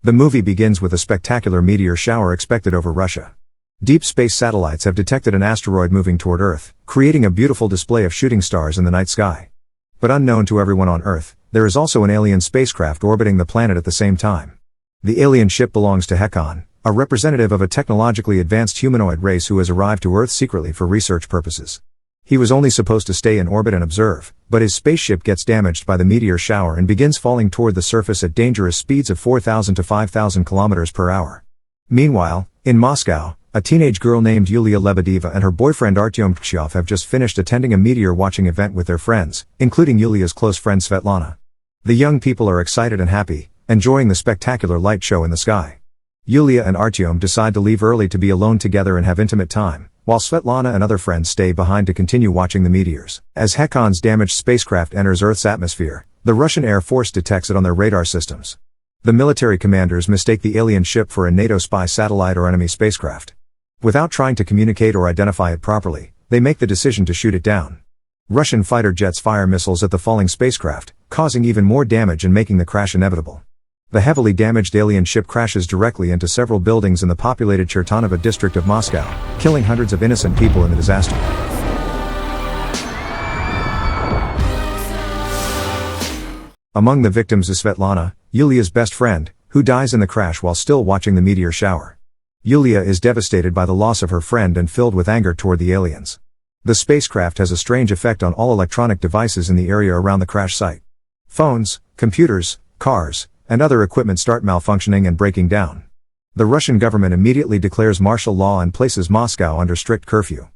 The movie begins with a spectacular meteor shower expected over Russia. Deep space satellites have detected an asteroid moving toward Earth, creating a beautiful display of shooting stars in the night sky. But unknown to everyone on Earth, there is also an alien spacecraft orbiting the planet at the same time. The alien ship belongs to Hekon, a representative of a technologically advanced humanoid race who has arrived to Earth secretly for research purposes. He was only supposed to stay in orbit and observe, but his spaceship gets damaged by the meteor shower and begins falling toward the surface at dangerous speeds of 4,000 to 5,000 kilometers per hour. Meanwhile, in Moscow, a teenage girl named Yulia Lebedeva and her boyfriend Artyom Tkachyov have just finished attending a meteor-watching event with their friends, including Yulia's close friend Svetlana. The young people are excited and happy, enjoying the spectacular light show in the sky. Yulia and Artyom decide to leave early to be alone together and have intimate time, while Svetlana and other friends stay behind to continue watching the meteors. As Hekon's damaged spacecraft enters Earth's atmosphere, the Russian Air Force detects it on their radar systems. The military commanders mistake the alien ship for a NATO spy satellite or enemy spacecraft. Without trying to communicate or identify it properly, they make the decision to shoot it down. Russian fighter jets fire missiles at the falling spacecraft, causing even more damage and making the crash inevitable. The heavily damaged alien ship crashes directly into several buildings in the populated Chertonovo district of Moscow, killing hundreds of innocent people in the disaster. Among the victims is Svetlana, Yulia's best friend, who dies in the crash while still watching the meteor shower. Yulia is devastated by the loss of her friend and filled with anger toward the aliens. The spacecraft has a strange effect on all electronic devices in the area around the crash site. Phones, computers, cars, and other equipment start malfunctioning and breaking down. The Russian government immediately declares martial law and places Moscow under strict curfew.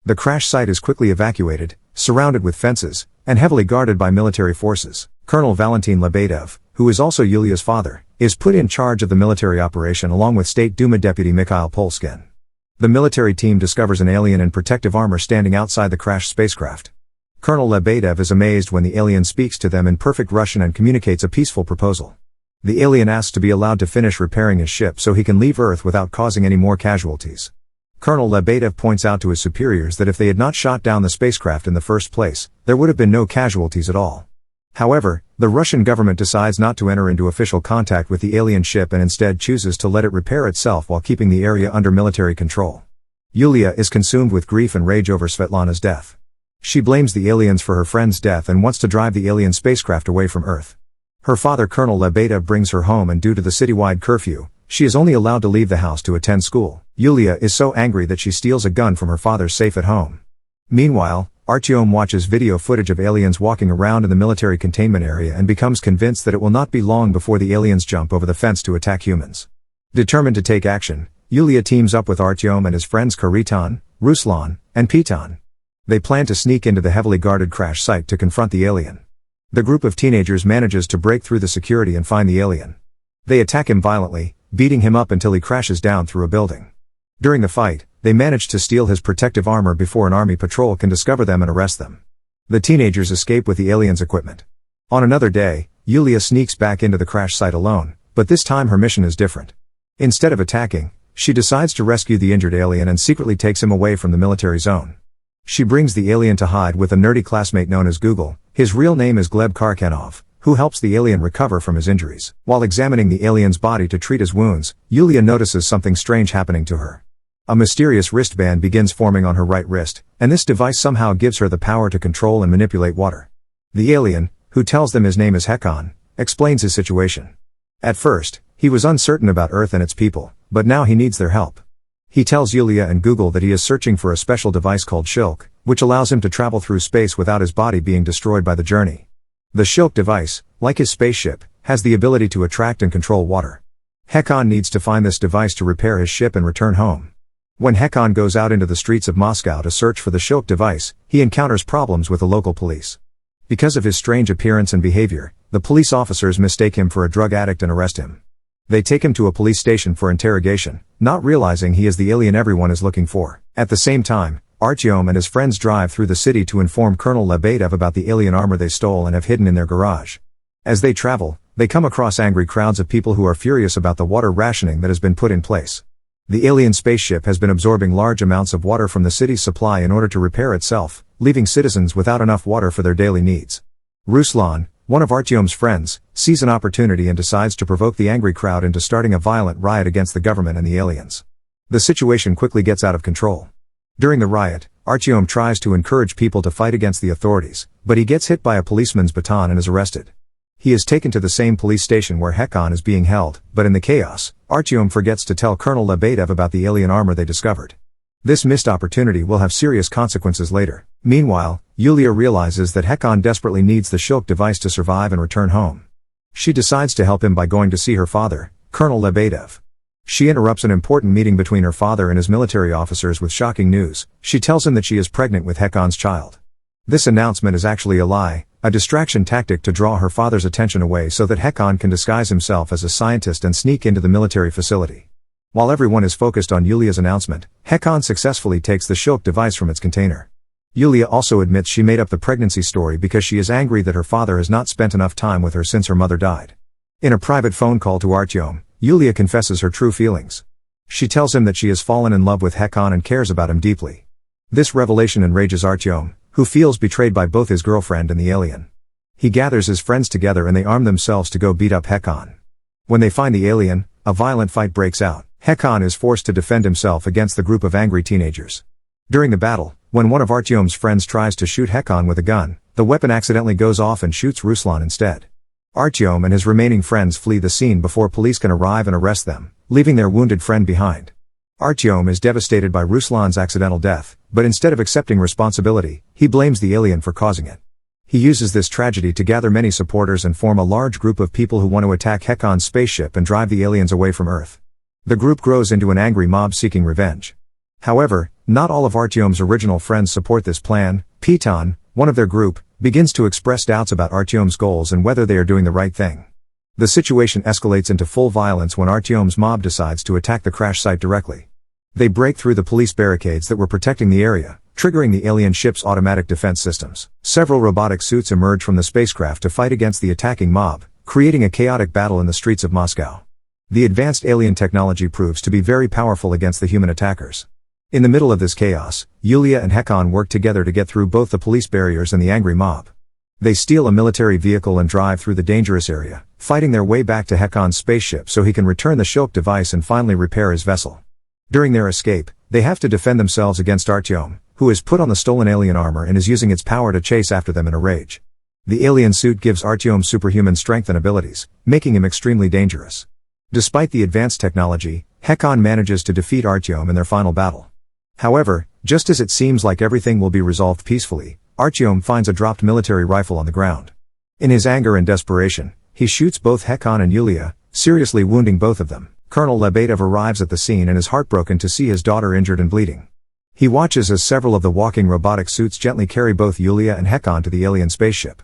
The crash site is quickly evacuated, surrounded with fences, and heavily guarded by military forces. Colonel Valentin Lebedev, who is also Yulia's father, is put in charge of the military operation along with State Duma Deputy Mikhail Polskin. The military team discovers an alien in protective armor standing outside the crashed spacecraft. Colonel Lebedev is amazed when the alien speaks to them in perfect Russian and communicates a peaceful proposal. The alien asks to be allowed to finish repairing his ship so he can leave Earth without causing any more casualties. Colonel Lebedev points out to his superiors that if they had not shot down the spacecraft in the first place, there would have been no casualties at all. However, the Russian government decides not to enter into official contact with the alien ship and instead chooses to let it repair itself while keeping the area under military control. Yulia is consumed with grief and rage over Svetlana's death. She blames the aliens for her friend's death and wants to drive the alien spacecraft away from Earth. Her father Colonel Lebedev brings her home and due to the citywide curfew, she is only allowed to leave the house to attend school. Yulia is so angry that she steals a gun from her father's safe at home. Meanwhile, Artyom watches video footage of aliens walking around in the military containment area and becomes convinced that it will not be long before the aliens jump over the fence to attack humans. Determined to take action, Yulia teams up with Artyom and his friends Khariton, Ruslan, and Piton. They plan to sneak into the heavily guarded crash site to confront the alien. The group of teenagers manages to break through the security and find the alien. They attack him violently, beating him up until he crashes down through a building. During the fight, they manage to steal his protective armor before an army patrol can discover them and arrest them. The teenagers escape with the alien's equipment. On another day, Yulia sneaks back into the crash site alone, but this time her mission is different. Instead of attacking, she decides to rescue the injured alien and secretly takes him away from the military zone. She brings the alien to hide with a nerdy classmate known as Google. His real name is Gleb Karkanov, who helps the alien recover from his injuries. While examining the alien's body to treat his wounds, Yulia notices something strange happening to her. A mysterious wristband begins forming on her right wrist, and this device somehow gives her the power to control and manipulate water. The alien, who tells them his name is Hekon, explains his situation. At first, he was uncertain about Earth and its people, but now he needs their help. He tells Yulia and Google that he is searching for a special device called Shilk, which allows him to travel through space without his body being destroyed by the journey. The Shilk device, like his spaceship, has the ability to attract and control water. Hekon needs to find this device to repair his ship and return home. When Hekon goes out into the streets of Moscow to search for the Shilk device, he encounters problems with the local police. Because of his strange appearance and behavior, the police officers mistake him for a drug addict and arrest him. They take him to a police station for interrogation, not realizing he is the alien everyone is looking for. At the same time, Artyom and his friends drive through the city to inform Colonel Lebedev about the alien armor they stole and have hidden in their garage. As they travel, they come across angry crowds of people who are furious about the water rationing that has been put in place. The alien spaceship has been absorbing large amounts of water from the city's supply in order to repair itself, leaving citizens without enough water for their daily needs. Ruslan, one of Artyom's friends, sees an opportunity and decides to provoke the angry crowd into starting a violent riot against the government and the aliens. The situation quickly gets out of control. During the riot, Artyom tries to encourage people to fight against the authorities, but he gets hit by a policeman's baton and is arrested. He is taken to the same police station where Hekon is being held, but in the chaos, Artyom forgets to tell Colonel Lebedev about the alien armor they discovered. This missed opportunity will have serious consequences later. Meanwhile, Yulia realizes that Hekon desperately needs the Shulk device to survive and return home. She decides to help him by going to see her father, Colonel Lebedev. She interrupts an important meeting between her father and his military officers with shocking news. She tells him that she is pregnant with Hekon's child. This announcement is actually a lie, a distraction tactic to draw her father's attention away so that Hekon can disguise himself as a scientist and sneak into the military facility. While everyone is focused on Yulia's announcement, Hekon successfully takes the Shulk device from its container. Yulia also admits she made up the pregnancy story because she is angry that her father has not spent enough time with her since her mother died. In a private phone call to Artyom, Yulia confesses her true feelings. She tells him that she has fallen in love with Hekon and cares about him deeply. This revelation enrages Artyom, who feels betrayed by both his girlfriend and the alien. He gathers his friends together and they arm themselves to go beat up Hekon. When they find the alien, a violent fight breaks out. Hekon is forced to defend himself against the group of angry teenagers. During the battle, when one of Artyom's friends tries to shoot Hekon with a gun, the weapon accidentally goes off and shoots Ruslan instead. Artyom and his remaining friends flee the scene before police can arrive and arrest them, leaving their wounded friend behind. Artyom is devastated by Ruslan's accidental death, but instead of accepting responsibility, he blames the alien for causing it. He uses this tragedy to gather many supporters and form a large group of people who want to attack Hekon's spaceship and drive the aliens away from Earth. The group grows into an angry mob seeking revenge. However, not all of Artyom's original friends support this plan. Piton, one of their group, begins to express doubts about Artyom's goals and whether they are doing the right thing. The situation escalates into full violence when Artyom's mob decides to attack the crash site directly. They break through the police barricades that were protecting the area, triggering the alien ship's automatic defense systems. Several robotic suits emerge from the spacecraft to fight against the attacking mob, creating a chaotic battle in the streets of Moscow. The advanced alien technology proves to be very powerful against the human attackers. In the middle of this chaos, Yulia and Hekon work together to get through both the police barriers and the angry mob. They steal a military vehicle and drive through the dangerous area, fighting their way back to Hekon's spaceship so he can return the Shulk device and finally repair his vessel. During their escape, they have to defend themselves against Artyom, who is put on the stolen alien armor and is using its power to chase after them in a rage. The alien suit gives Artyom superhuman strength and abilities, making him extremely dangerous. Despite the advanced technology, Hekon manages to defeat Artyom in their final battle. However, just as it seems like everything will be resolved peacefully, Artyom finds a dropped military rifle on the ground. In his anger and desperation, he shoots both Hekon and Yulia, seriously wounding both of them. Colonel Lebedev arrives at the scene and is heartbroken to see his daughter injured and bleeding. He watches as several of the walking robotic suits gently carry both Yulia and Hekon to the alien spaceship.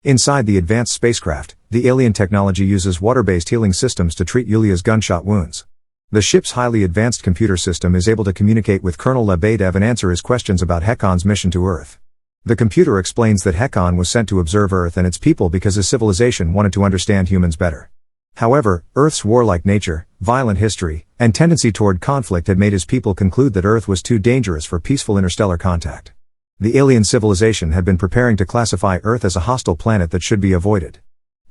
Inside the advanced spacecraft, the alien technology uses water-based healing systems to treat Yulia's gunshot wounds. The ship's highly advanced computer system is able to communicate with Colonel Lebedev and answer his questions about Hekon's mission to Earth. The computer explains that Hekon was sent to observe Earth and its people because his civilization wanted to understand humans better. However, Earth's warlike nature, violent history, and tendency toward conflict had made his people conclude that Earth was too dangerous for peaceful interstellar contact. The alien civilization had been preparing to classify Earth as a hostile planet that should be avoided.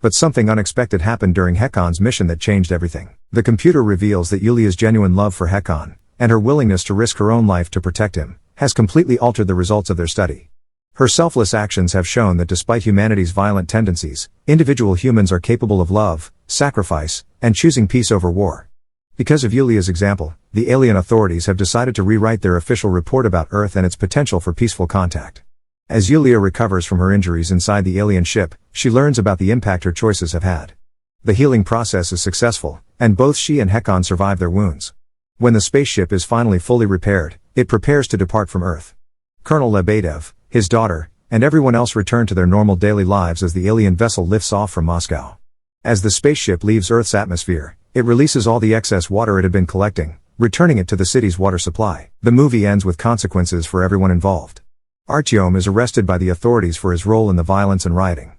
But something unexpected happened during Hekon's mission that changed everything. The computer reveals that Yulia's genuine love for Hekon, and her willingness to risk her own life to protect him, has completely altered the results of their study. Her selfless actions have shown that despite humanity's violent tendencies, individual humans are capable of love, sacrifice, and choosing peace over war. Because of Yulia's example, the alien authorities have decided to rewrite their official report about Earth and its potential for peaceful contact. As Yulia recovers from her injuries inside the alien ship, she learns about the impact her choices have had. The healing process is successful, and both she and Hekon survive their wounds. When the spaceship is finally fully repaired, it prepares to depart from Earth. Colonel Lebedev, his daughter, and everyone else return to their normal daily lives as the alien vessel lifts off from Moscow. As the spaceship leaves Earth's atmosphere, it releases all the excess water it had been collecting, returning it to the city's water supply. The movie ends with consequences for everyone involved. Artyom is arrested by the authorities for his role in the violence and rioting.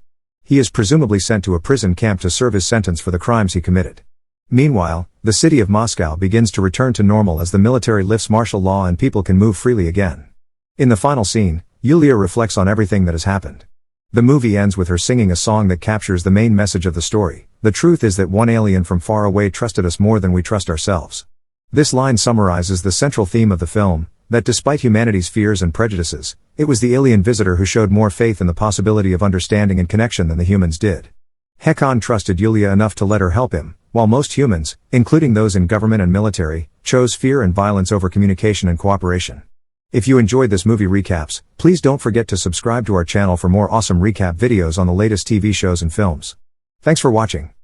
He is presumably sent to a prison camp to serve his sentence for the crimes he committed. Meanwhile, the city of Moscow begins to return to normal as the military lifts martial law and people can move freely again. In the final scene, Yulia reflects on everything that has happened. The movie ends with her singing a song that captures the main message of the story. The truth is that one alien from far away trusted us more than we trust ourselves. This line summarizes the central theme of the film, that despite humanity's fears and prejudices, it was the alien visitor who showed more faith in the possibility of understanding and connection than the humans did. Hakan trusted Yulia enough to let her help him, while most humans, including those in government and military, chose fear and violence over communication and cooperation. If you enjoyed this movie recaps, please don't forget to subscribe to our channel for more awesome recap videos on the latest TV shows and films. Thanks for watching.